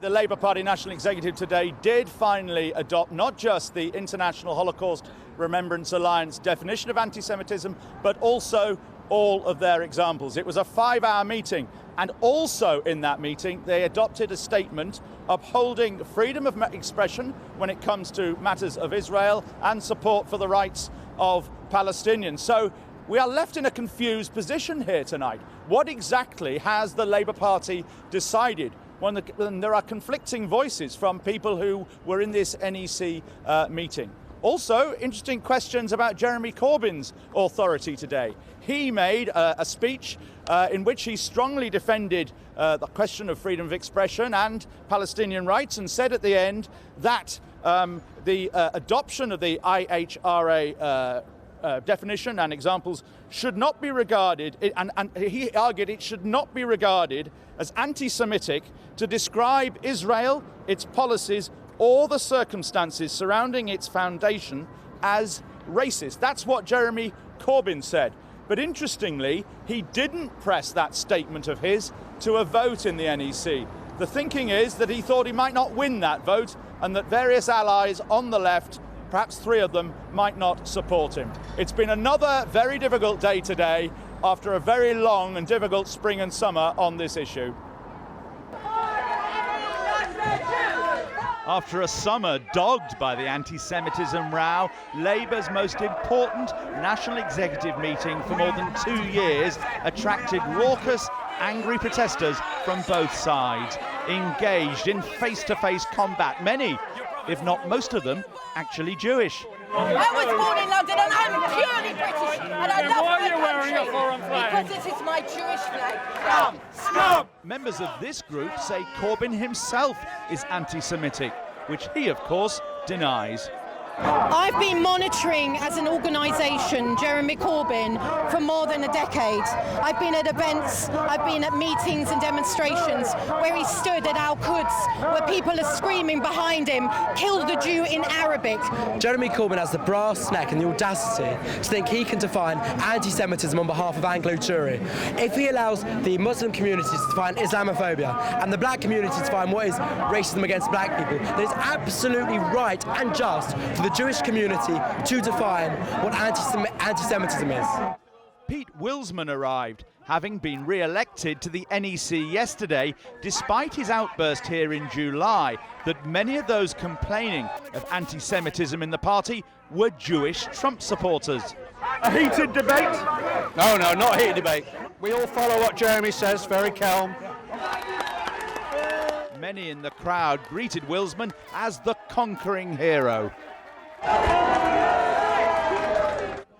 The Labour Party National Executive today did finally adopt not just the International Holocaust Remembrance Alliance definition of anti-Semitism, but also all of their examples. It was a 5-hour meeting, and also in that meeting they adopted a statement upholding freedom of expression when it comes to matters of Israel and support for the rights of Palestinians. So we are left in a confused position here tonight. What exactly has the Labour Party decided when there are conflicting voices from people who were in this NEC meeting? Also, interesting questions about Jeremy Corbyn's authority today. He made a speech in which he strongly defended the question of freedom of expression and Palestinian rights, and said at the end that the adoption of the IHRA definition and examples should not be regarded, and he argued it should not be regarded as anti-Semitic to describe Israel, its policies, or the circumstances surrounding its foundation as racist. That's what Jeremy Corbyn said. But interestingly, he didn't press that statement of his to a vote in the NEC. The thinking is that he thought he might not win that vote, and that various allies on the left, perhaps 3 of them, might not support him. It's been another very difficult day today after a very long and difficult spring and summer on this issue. After a summer dogged by the anti-Semitism row, Labour's most important national executive meeting for more than 2 years attracted raucous, angry protesters from both sides, engaged in face-to-face combat, many, if not most of them, actually Jewish. I was born in London and I'm purely British, and I love my country because this is my Jewish flag. Scum! Members of this group say Corbyn himself is anti-Semitic, which he, of course, denies. I've been monitoring as an organisation Jeremy Corbyn for more than a decade. I've been at events, I've been at meetings and demonstrations where he stood at Al Quds, where people are screaming behind him, "Kill the Jew" in Arabic. Jeremy Corbyn has the brass neck and the audacity to think he can define anti-Semitism on behalf of Anglo-Jewry. If he allows the Muslim community to define Islamophobia and the black community to define what is racism against black people, then it's absolutely right and just for the Jewish community to define what anti-Semitism is. Pete Wilsman arrived, having been re-elected to the NEC yesterday, despite his outburst here in July that many of those complaining of anti-Semitism in the party were Jewish Trump supporters. A heated debate? No, not a heated debate. We all follow what Jeremy says, very calm. Many in the crowd greeted Wilsman as the conquering hero.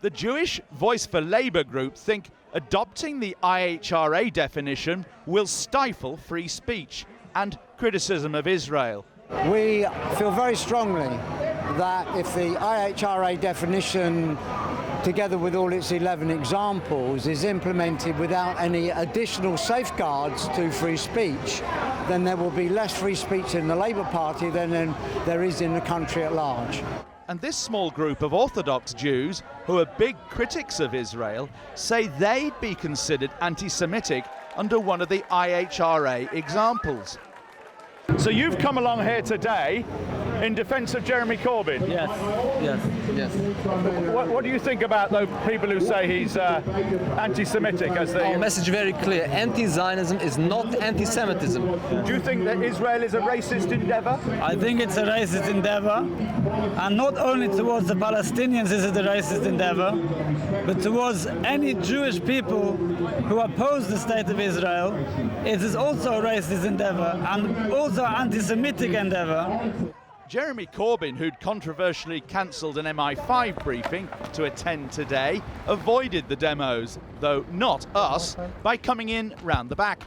The Jewish Voice for Labour group think adopting the IHRA definition will stifle free speech and criticism of Israel. We feel very strongly that if the IHRA definition, together with all its 11 examples, is implemented without any additional safeguards to free speech, then there will be less free speech in the Labour Party than there is in the country at large. And this small group of Orthodox Jews, who are big critics of Israel, say they'd be considered anti-Semitic under one of the IHRA examples. So you've come along here today in defence of Jeremy Corbyn? Yes. What do you think about those people who say he's anti-Semitic? Our message very clear. Anti-Zionism is not anti-Semitism. Do you think that Israel is a racist endeavour? I think it's a racist endeavour, and not only towards the Palestinians is it a racist endeavour, but towards any Jewish people who oppose the state of Israel. It is also a racist endeavour and also an anti-Semitic endeavour. Jeremy Corbyn, who'd controversially cancelled an MI5 briefing to attend today, avoided the demos, though not us, by coming in round the back.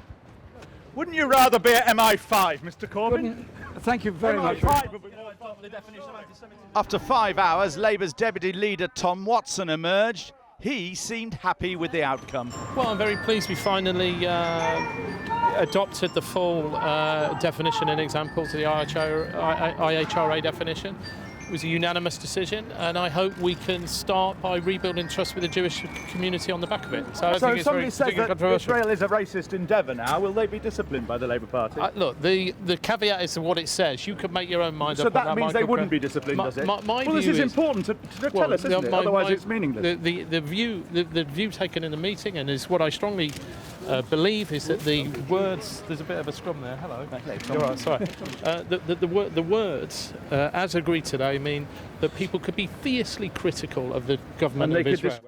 Wouldn't you rather be at MI5, Mr. Corbyn? Thank you very much. After 5 hours, Labour's deputy leader Tom Watson emerged. He seemed happy with the outcome. Well, I'm very pleased we finally adopted the full definition and examples of the IHRA definition. was a unanimous decision, and I hope we can start by rebuilding trust with the Jewish community on the back of it. So I think it's somebody very says that controversial. Israel is a racist endeavour now. Will they be disciplined by the Labour Party? Look, the caveat is what it says. You can make your own mind So up on that means they wouldn't be disciplined, does it? My well, this view is important to tell us, isn't it? Otherwise it's meaningless. The view taken in the meeting, and is what I strongly believe, is that the words... There's a bit of a scrum there. Hello. You're right, sorry. The words, as agreed today, mean that people could be fiercely critical of the government of Israel.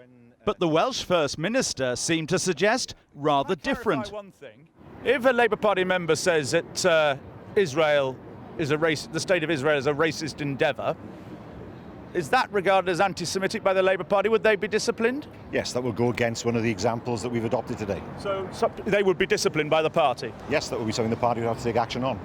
But the Welsh First Minister seemed to suggest rather different. One thing. If a Labour Party member says that Israel is the state of Israel is a racist endeavour, is that regarded as anti-Semitic by the Labour Party? Would they be disciplined? Yes, that will go against one of the examples that we've adopted today. So they would be disciplined by the party? Yes, that will be something the party would have to take action on.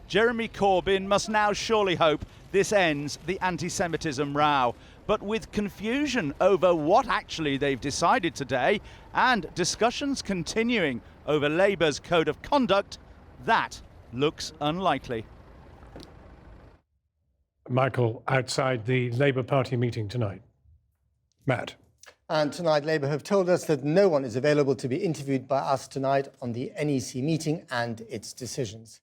Jeremy Corbyn must now surely hope this ends the anti-Semitism row. But with confusion over what actually they've decided today and discussions continuing over Labour's code of conduct, that looks unlikely. Michael, outside the Labour Party meeting tonight. Matt. And tonight, Labour have told us that no one is available to be interviewed by us tonight on the NEC meeting and its decisions.